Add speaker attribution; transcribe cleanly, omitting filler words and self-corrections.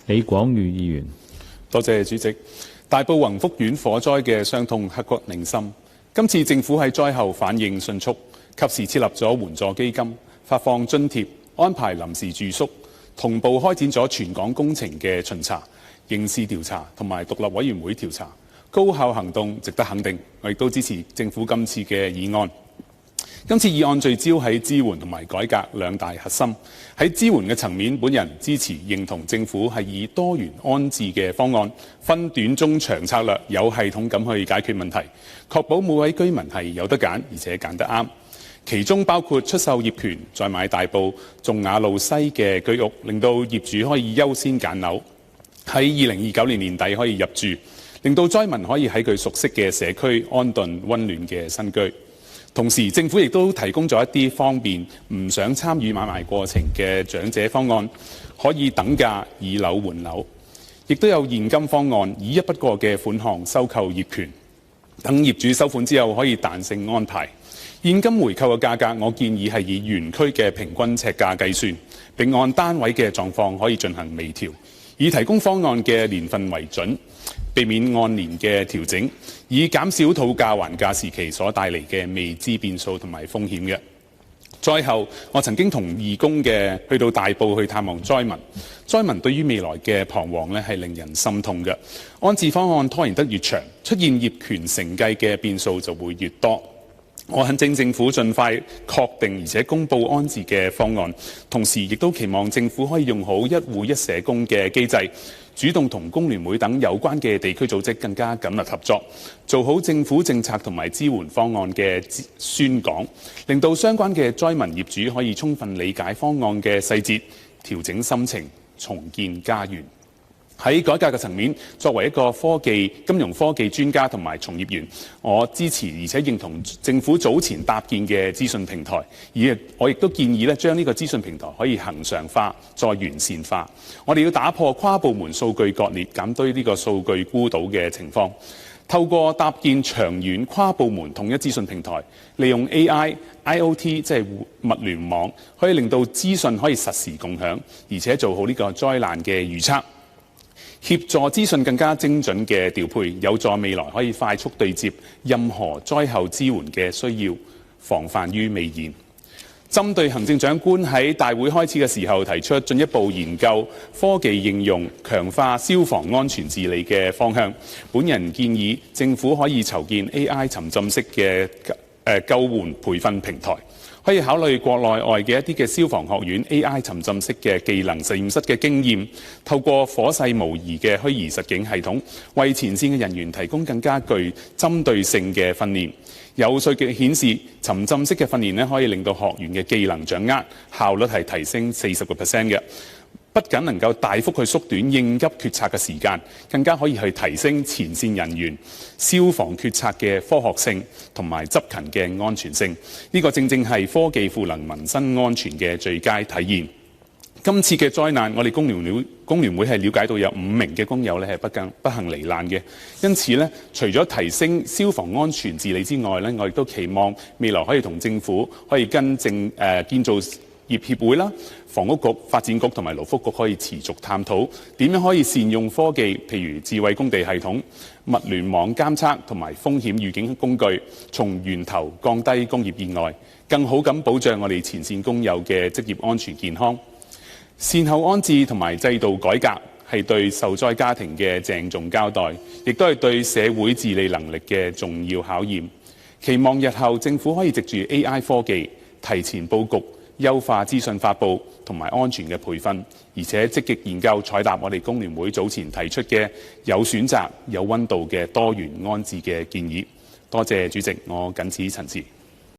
Speaker 1: 李廣裕議員。
Speaker 2: 多謝主席。大埔宏福苑火災嘅傷痛刻骨銘心。今次政府喺災後反應迅速，及時設立咗援助基金，發放津貼，安排臨時住宿，同步開展咗全港工程嘅巡查、刑事調查同埋獨立委員會調查，高效行動值得肯定。我亦都支持政府今次嘅議案。今次議案聚焦喺支援同埋改革兩大核心。喺支援嘅層面，本人支持認同政府係以多元安置嘅方案，分短中長策略，有系統咁去解決問題，確保每位居民係有得揀，而且揀得啱。其中包括出售業權，再買大埔頌雅路西嘅居屋，令到業主可以優先揀樓，喺2029年年底可以入住，令到災民可以喺佢熟悉嘅社區安頓溫暖嘅新居。同時，政府亦都提供咗一啲方便唔想參與買賣過程嘅長者方案，可以等價以樓換樓，亦都有現金方案，以一筆過嘅款項收購業權，等業主收款之後可以彈性安排。現金回購嘅價格，我建議係以原區嘅平均尺價計算，並按單位嘅狀況可以進行微調，以提供方案嘅年份為準，避免按年嘅調整，以減少討價還價時期所帶嚟嘅未知變數同埋風險嘅。災後，我曾經同義工去到大埔去探望災民，災民對於未來嘅彷徨係令人心痛嘅。安置方案拖延得越長，出現業權承繼嘅變數就會越多。我懇請政府盡快確定而且公布安置嘅方案，同時亦都期望政府可以用好一戶一社工嘅機制，主動同工聯會等有關嘅地區組織更加緊密合作，做好政府政策同埋支援方案嘅宣講，令到相關嘅災民業主可以充分理解方案嘅細節，調整心情，重建家園。喺改革嘅層面，作為一個金融科技專家同埋從業員，我支持而且認同政府早前搭建嘅資訊平台，而我亦都建議將呢個資訊平台可以恆常化，再完善化。我哋要打破跨部門數據割裂、減低呢個數據孤島嘅情況，透過搭建長遠跨部門統一資訊平台，利用 AI、IoT 即係物聯網，可以令到資訊可以實時共享，而且做好呢個災難嘅預測。協助資訊更加精準嘅調配，有助未來可以快速對接任何災後支援嘅需要，防範於未然。針對行政長官喺大會開始嘅時候提出進一步研究科技應用，強化消防安全治理嘅方向，本人建議政府可以籌建 AI 沉浸式嘅救援培訓平台。可以考慮國內外嘅一啲嘅消防學院 AI 沉浸式嘅技能實驗室嘅經驗，透過火勢模擬嘅虛擬實境系統，為前線嘅人員提供更加具針對性嘅訓練。有數據顯示，沉浸式嘅訓練可以令到學員嘅技能掌握效率係提升40%嘅。不僅能夠大幅去縮短應急決策嘅時間，更加可以去提升前線人員消防決策嘅科學性同埋執勤嘅安全性。呢個正正係科技賦能民生安全嘅最佳體現。今次嘅災難，我哋工聯會係了解到有5名嘅工友係不幸罹難嘅。因此呢，除咗提升消防安全治理之外呢，我亦都期望未來可以同政府可以跟建造業協會啦、房屋局、發展局同埋勞福局可以持續探討點樣可以善用科技，譬如智慧工地系統、物聯網監測同埋風險預警工具，從源頭降低工業意外，更好咁保障我哋前線工友嘅職業安全健康。善後安置同埋制度改革係對受災家庭嘅鄭重交代，亦都係對社會治理能力嘅重要考驗。期望日後政府可以藉住 AI 科技提前佈局，優化資訊發布同埋安全嘅培訓，而且積極研究採納我哋工聯會早前提出嘅有選擇、有溫度嘅多元安置嘅建議。多謝主席，我謹此陳辭。